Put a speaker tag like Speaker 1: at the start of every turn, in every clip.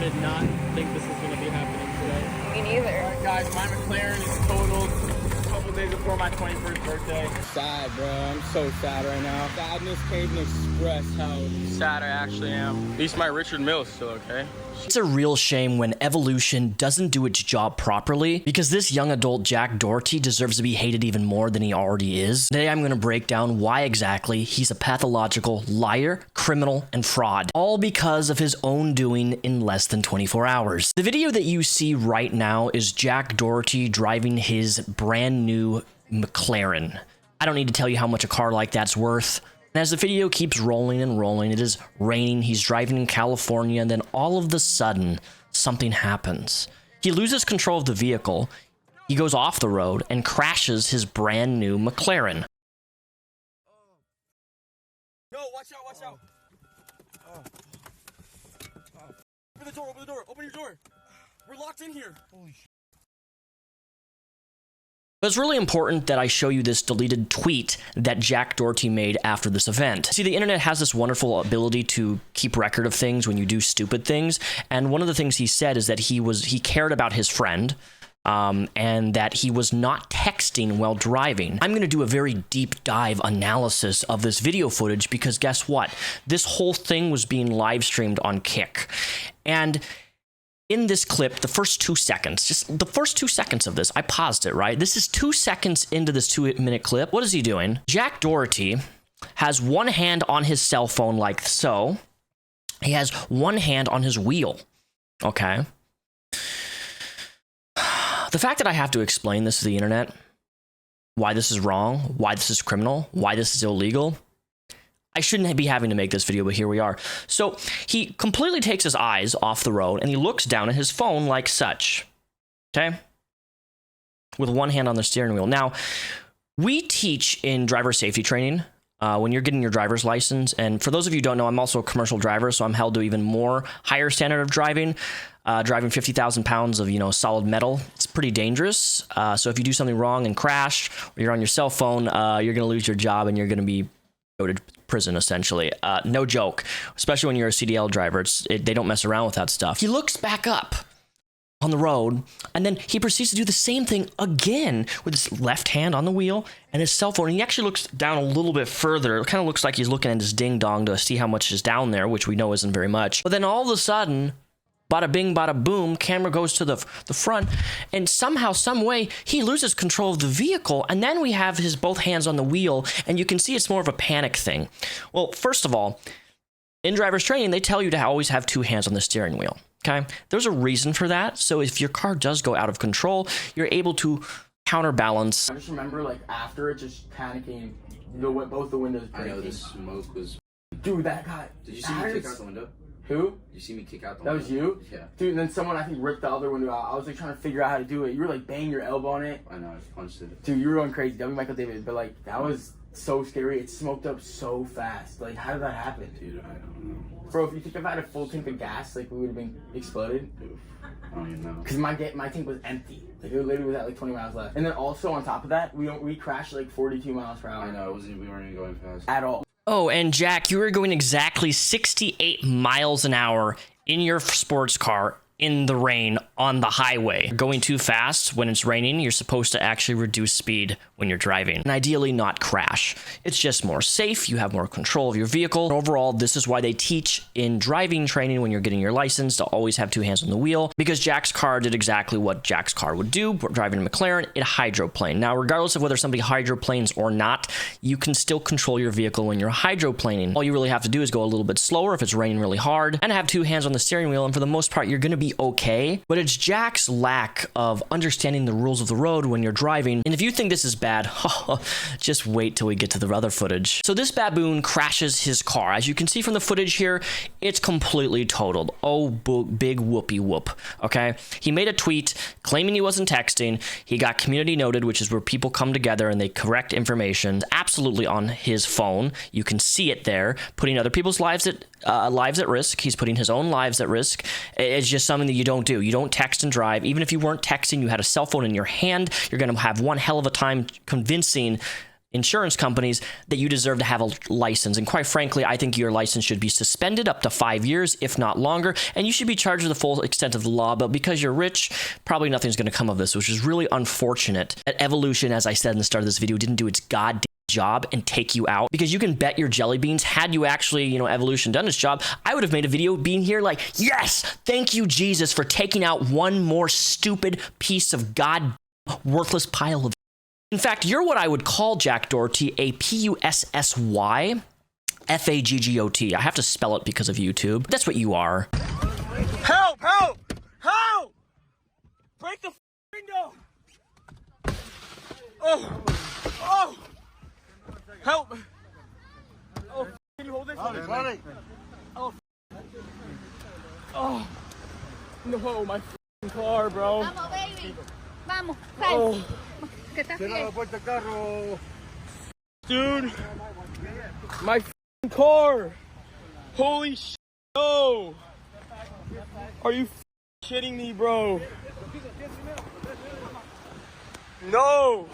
Speaker 1: did not think this was going to be happening today.
Speaker 2: Me neither.
Speaker 1: Alright guys, my McLaren is totaled a couple days before my 21st birthday. Sad, bro. I'm so sad right now. Sadness can't even express how sad I actually am. At least my Richard Mill's still okay.
Speaker 3: It's a real shame when evolution doesn't do its job properly, because this young adult Jack Doherty deserves to be hated even more than he already is. Today I'm going to break down why exactly he's a pathological liar, criminal, and fraud, all because of his own doing in less than 24 hours. The video that you see right now is Jack Doherty driving his brand new McLaren. I don't need to tell you how much a car like that's worth. And as the video keeps rolling and rolling, it is raining, he's driving in California, and then all of a sudden, something happens. He loses control of the vehicle, he goes off the road, and crashes his brand new McLaren.
Speaker 1: No, watch out, watch out. Open the door, open your door. We're locked in here. Holy shit.
Speaker 3: But it's really important that I show you this deleted tweet that Jack Doherty made after this event. See, the internet has this wonderful ability to keep record of things when you do stupid things. And one of the things he said is that he cared about his friend, and that he was not texting while driving. I'm going to do a very deep dive analysis of this video footage because guess what? This whole thing was being live streamed on Kick. And in this clip, the first 2 seconds, just the first 2 seconds of this, I paused it, right? This is 2 seconds into this 2-minute clip. What is he doing? Jack Doherty has one hand on his cell phone like so. He has one hand on his wheel, okay? The fact that I have to explain this to the internet, why this is wrong, why this is criminal, why this is illegal, I shouldn't be having to make this video, but here we are. So he completely takes his eyes off the road and he looks down at his phone like such, okay? With one hand on the steering wheel. Now, we teach in driver safety training when you're getting your driver's license. And for those of you who don't know, I'm also a commercial driver, so I'm held to even more higher standard of driving. Driving 50,000 pounds of, solid metal. It's pretty dangerous. So if you do something wrong and crash, or you're on your cell phone, you're going to lose your job and you're going to be go to prison, essentially. No joke, especially when you're a CDL driver. They don't mess around with that stuff. He looks back up on the road, and then he proceeds to do the same thing again with his left hand on the wheel and his cell phone. And he actually looks down a little bit further. It kind of looks like he's looking at his ding-dong to see how much is down there, which we know isn't very much. But then all of a sudden, bada bing, bada boom, camera goes to the front, and somehow, some way, he loses control of the vehicle, and then we have his both hands on the wheel, and you can see it's more of a panic thing. Well, first of all, in driver's training, they tell you to always have two hands on the steering wheel, okay? There's a reason for that, so if your car does go out of control, you're able to counterbalance.
Speaker 1: I just remember, after it, just panicking, both the windows breaking.
Speaker 4: I know the smoke was...
Speaker 1: Dude, that guy...
Speaker 4: Did you see me kick out the window?
Speaker 1: Who?
Speaker 4: Did you see me kick out the
Speaker 1: window?
Speaker 4: window?
Speaker 1: That was you?
Speaker 4: Yeah.
Speaker 1: Dude, and then someone, I think, ripped the other window out. I was, trying to figure out how to do it. You were, banging your elbow on it.
Speaker 4: I know, I just punched it.
Speaker 1: Dude, you were going crazy. W. Michael David. But, that was so scary. It smoked up so fast. How did that happen?
Speaker 4: Dude, I don't know.
Speaker 1: Bro, if you think if I had a full tank of gas, we would have been exploded.
Speaker 4: Oof. I don't even know.
Speaker 1: Because my tank was empty. It literally was at, 20 miles left. And then also, on top of that, we crashed, 42 miles per hour.
Speaker 4: I know, we weren't even going fast.
Speaker 1: At all.
Speaker 3: Oh, and Jack, you were going exactly 68 miles an hour in your sports car in the rain on the highway. Going too fast when it's raining, you're supposed to actually reduce speed when you're driving, and ideally not crash. It's just more safe, you have more control of your vehicle. And overall, this is why they teach in driving training when you're getting your license to always have two hands on the wheel, because Jack's car did exactly what Jack's car would do. Driving a McLaren, it hydroplaned. Now, regardless of whether somebody hydroplanes or not, you can still control your vehicle when you're hydroplaning. All you really have to do is go a little bit slower if it's raining really hard, and have two hands on the steering wheel, and for the most part, you're going to be okay. But it's Jack's lack of understanding the rules of the road when you're driving. And if you think this is bad, just wait till we get to the other footage. So this baboon crashes his car. As you can see from the footage here, it's completely totaled. Oh, big whoopee whoop, okay? He made a tweet claiming he wasn't texting. He got community noted, which is where people come together and they correct information. Absolutely on his phone. You can see it there, putting other people's lives at risk. He's putting his own lives at risk. It's just something that you don't do. You don't text and drive. Even if you weren't texting, you had a cell phone in your hand, you're going to have one hell of a time convincing insurance companies that you deserve to have a license. And quite frankly, I think your license should be suspended up to 5 years, if not longer, and you should be charged with the full extent of the law. But because you're rich, probably nothing's going to come of this, which is really unfortunate. That evolution, as I said in the start of this video, didn't do its goddamn job and take you out, because you can bet your jelly beans, had you actually, you know, evolution done its job, I would have made a video being here like, yes, thank you, Jesus, for taking out one more stupid piece of god worthless pile of. In fact, you're what I would call, Jack Doherty, a Pussy Faggot. I have to spell it because of YouTube. That's what you are.
Speaker 1: Help! Help! Help! Break the window! Oh! Oh! Help! Oh, can you hold this? Oh, oh, no, my car, bro.
Speaker 2: Vamos, baby. Vamos,
Speaker 1: Oh,
Speaker 2: que estás bien.
Speaker 1: dude, my car. Holy shit, no. Are you shitting me, bro? No.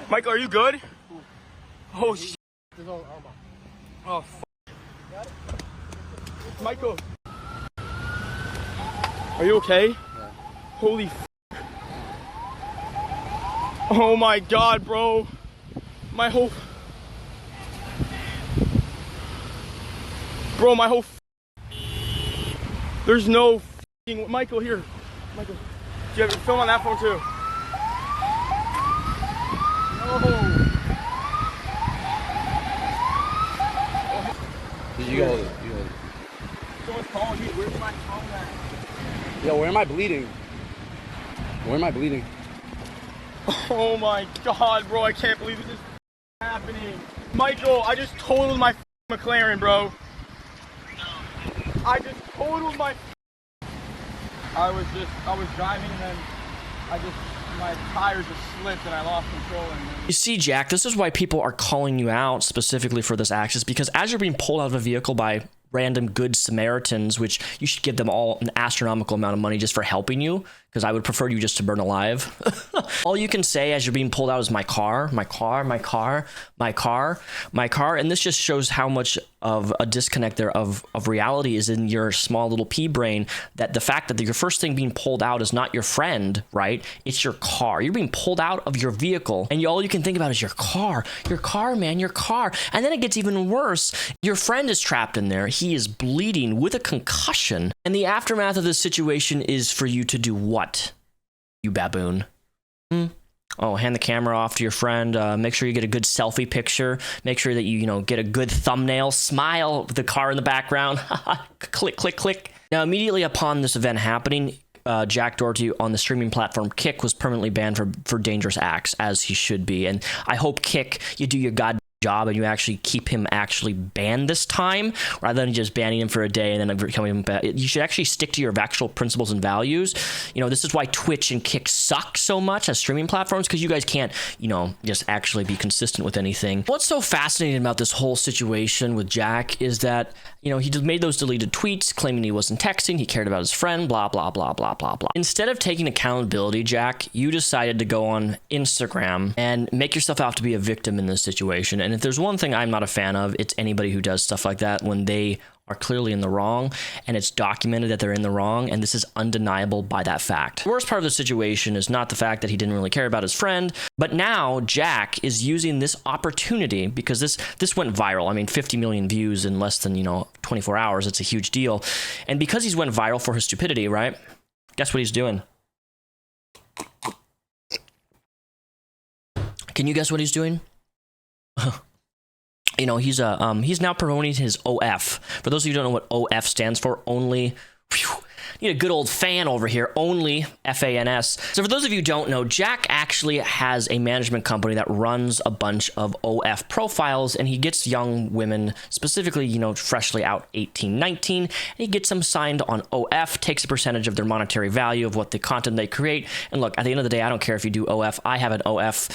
Speaker 1: Michael, are you good? Oh, shit. Oh, Michael. Are you okay?
Speaker 4: Yeah.
Speaker 1: Holy oh my god, bro. My whole there's no Michael, here. Michael, do you have film on that phone too? No.
Speaker 4: You hold it. You hold it.
Speaker 1: Someone's calling me. Where's my phone at?
Speaker 4: Yo, where am I bleeding? Where am I bleeding?
Speaker 1: Oh my god, bro, I can't believe this is happening. Michael, I just totaled my McLaren, bro. I just totaled my I was driving and then my tires just slipped and I lost control.
Speaker 3: You see, Jack, this is why people are calling you out specifically for this act, is because as you're being pulled out of a vehicle by random good Samaritans, which you should give them all an astronomical amount of money just for helping you, because I would prefer you just to burn alive. All you can say as you're being pulled out is my car, my car, my car, my car, my car. And this just shows how much of a disconnect there of reality is in your small little pea brain, that the fact that your first thing being pulled out is not your friend, right? It's your car. You're being pulled out of your vehicle and all you can think about is your car, man, your car. And then it gets even worse. Your friend is trapped in there. He is bleeding with a concussion. And the aftermath of this situation is for you to do what, you baboon? Oh, hand the camera off to your friend. Make sure you get a good selfie picture. Make sure that you get a good thumbnail. Smile with the car in the background. Click, click, click. Now, immediately upon this event happening, Jack Doherty on the streaming platform Kick was permanently banned for dangerous acts, as he should be. And I hope, Kick, you do your goddamn job and you actually keep him actually banned this time, rather than just banning him for a day and then becoming him bad. You should actually stick to your actual principles and values. This is why Twitch and Kick suck so much as streaming platforms, because you guys can't, just actually be consistent with anything. What's so fascinating about this whole situation with Jack is that, he just made those deleted tweets claiming he wasn't texting, he cared about his friend, blah, blah, blah, blah, blah, blah. Instead of taking accountability, Jack, you decided to go on Instagram and make yourself out to be a victim in this situation. And if there's one thing I'm not a fan of, it's anybody who does stuff like that when they are clearly in the wrong and it's documented that they're in the wrong, and this is undeniable by that fact. The worst part of the situation is not the fact that he didn't really care about his friend, but now Jack is using this opportunity, because this went viral. I mean, 50 million views in less than 24 hours. It's a huge deal. And because he's went viral for his stupidity, right? Guess what he's doing? Can you guess what he's doing? He's now promoting his OF. For those of you who don't know what OF stands for, only, need a good old fan over here, only FANS. So for those of you who don't know, Jack actually has a management company that runs a bunch of OF profiles, and he gets young women, specifically, freshly out 18, 19, and he gets them signed on OF, takes a percentage of their monetary value of what the content they create. And look, at the end of the day, I don't care if you do OF. I have an OF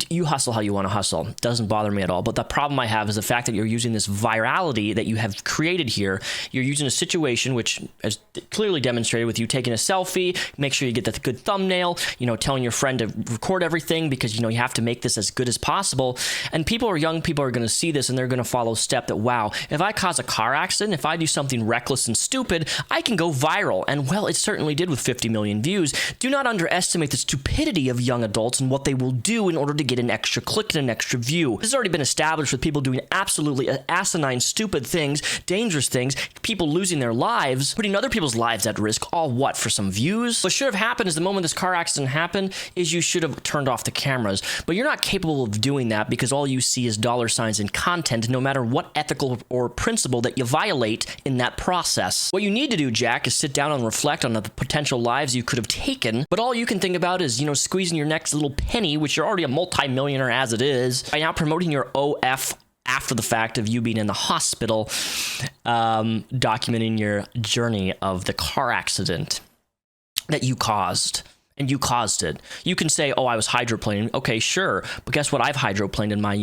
Speaker 3: You hustle how you want to hustle. Doesn't bother me at all. But the problem I have is the fact that you're using this virality that you have created here. You're using a situation which is clearly demonstrated with you taking a selfie. Make sure you get the good thumbnail, telling your friend to record everything because, you have to make this as good as possible. And young people are going to see this and they're going to follow step that, wow, if I cause a car accident, if I do something reckless and stupid, I can go viral. And well, it certainly did with 50 million views. Do not underestimate the stupidity of young adults and what they will do in order to get an extra click and an extra view. This has already been established with people doing absolutely asinine, stupid things, dangerous things, people losing their lives, putting other people's lives at risk, all what, for some views? What should have happened is the moment this car accident happened is you should have turned off the cameras, but you're not capable of doing that because all you see is dollar signs and content, no matter what ethical or principle that you violate in that process. What you need to do, Jack, is sit down and reflect on the potential lives you could have taken, but all you can think about is, squeezing your next little penny, which you're already a multi-millionaire as it is, by now promoting your OF after the fact of you being in the hospital, documenting your journey of the car accident that you caused. And you caused it. You can say, oh, I was hydroplaning. Okay, sure. But guess what? I've hydroplaned in my,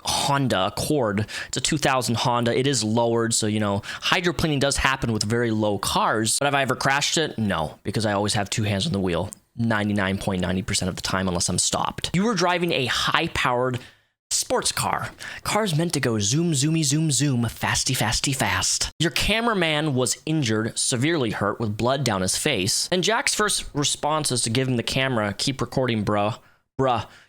Speaker 3: Honda Accord. It's a 2000 Honda. It is lowered. So, hydroplaning does happen with very low cars. But have I ever crashed it? No, because I always have two hands on the wheel 99.90% of the time unless I'm stopped. You were driving a high-powered sports car. Cars meant to go zoom, zoomy, zoom, zoom, fasty, fasty, fast. Your cameraman was injured, severely hurt, with blood down his face. And Jack's first response is to give him the camera. Keep recording, bruh.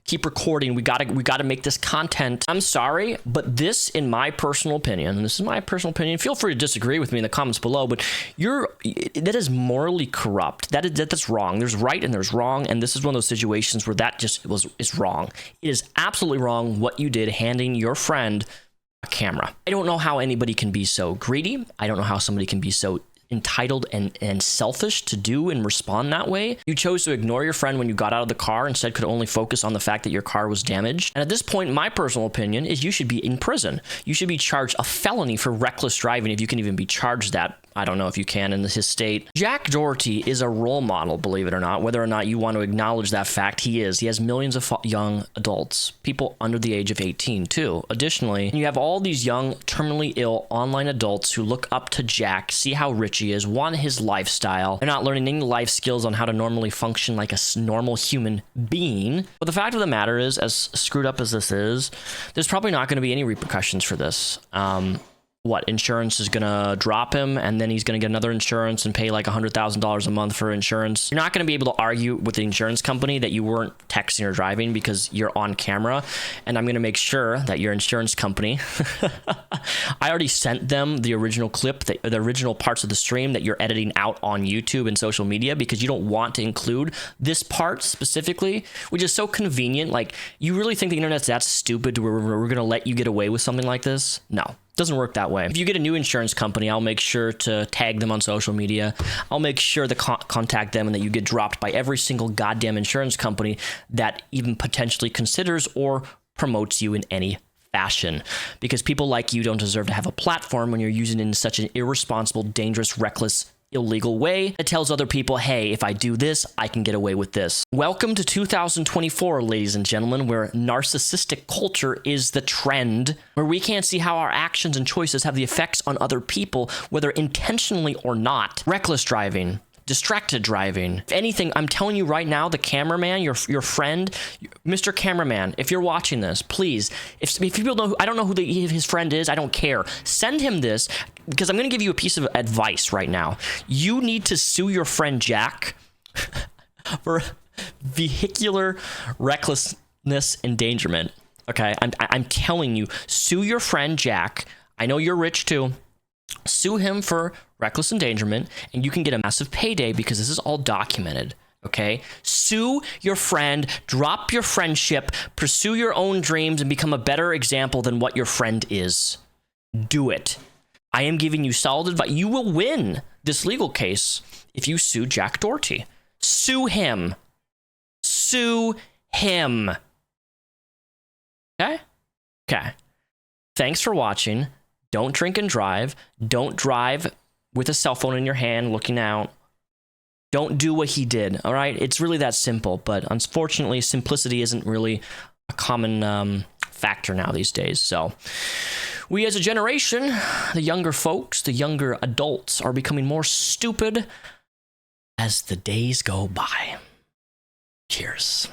Speaker 3: Keep recording. We gotta make this content. I'm sorry, but this, in my personal opinion, and this is my personal opinion, feel free to disagree with me in the comments below, but that is morally corrupt. That's wrong. There's right and there's wrong, and this is one of those situations where that just is wrong. It is absolutely wrong what you did handing your friend a camera. I don't know how anybody can be so greedy. I don't know how somebody can be so entitled and selfish to do and respond that way. You chose to ignore your friend when you got out of the car, instead could only focus on the fact that your car was damaged. And at this point, my personal opinion is you should be in prison. You should be charged a felony for reckless driving, if you can even be charged that. I don't know if you can in his state. Jack Doherty is a role model, believe it or not. Whether or not you want to acknowledge that fact, he is. He has millions of young adults, people under the age of 18 too. Additionally, you have all these young, terminally ill online adults who look up to Jack, see how rich he is, want his lifestyle. They're not learning any life skills on how to normally function like a normal human being. But the fact of the matter is, as screwed up as this is, there's probably not going to be any repercussions for this. Insurance is gonna drop him, and then he's gonna get another insurance and pay like $100,000 a month for insurance. You're not gonna be able to argue with the insurance company that you weren't texting or driving because you're on camera. And I'm gonna make sure that your insurance company, I already sent them the original clip, the original parts of the stream that you're editing out on YouTube and social media, because you don't want to include this part specifically, which is so convenient. Like, you really think the internet's that stupid to where we're gonna let you get away with something like this? No. Doesn't work that way. If you get a new insurance company, I'll make sure to tag them on social media. I'll make sure to contact them and that you get dropped by every single goddamn insurance company that even potentially considers or promotes you in any fashion. Because people like you don't deserve to have a platform when you're using it in such an irresponsible, dangerous, reckless, illegal way. It tells other people, hey, if I do this, I can get away with this. Welcome to 2024, ladies and gentlemen, where narcissistic culture is the trend, where we can't see how our actions and choices have the effects on other people, whether intentionally or not. Reckless driving, distracted driving. If anything, I'm telling you right now, the cameraman, your friend, Mr. Cameraman, if you're watching this, please, if people know, I don't know who his friend is, I don't care. Send him this, because I'm going to give you a piece of advice right now. You need to sue your friend Jack for vehicular recklessness endangerment. Okay, I'm telling you, sue your friend Jack. I know you're rich too. Sue him for reckless endangerment, and you can get a massive payday because this is all documented. Okay, sue your friend, drop your friendship, pursue your own dreams, and become a better example than what your friend is. Do it. I am giving you solid advice. You will win this legal case if you sue Jack Doherty. Sue him. Sue him. Okay? Okay. Thanks for watching. Don't drink and drive. Don't drive with a cell phone in your hand looking out. Don't do what he did, all right? It's really that simple, but unfortunately, simplicity isn't really a common factor now these days. So we as a generation, the younger folks, the younger adults, are becoming more stupid as the days go by. Cheers.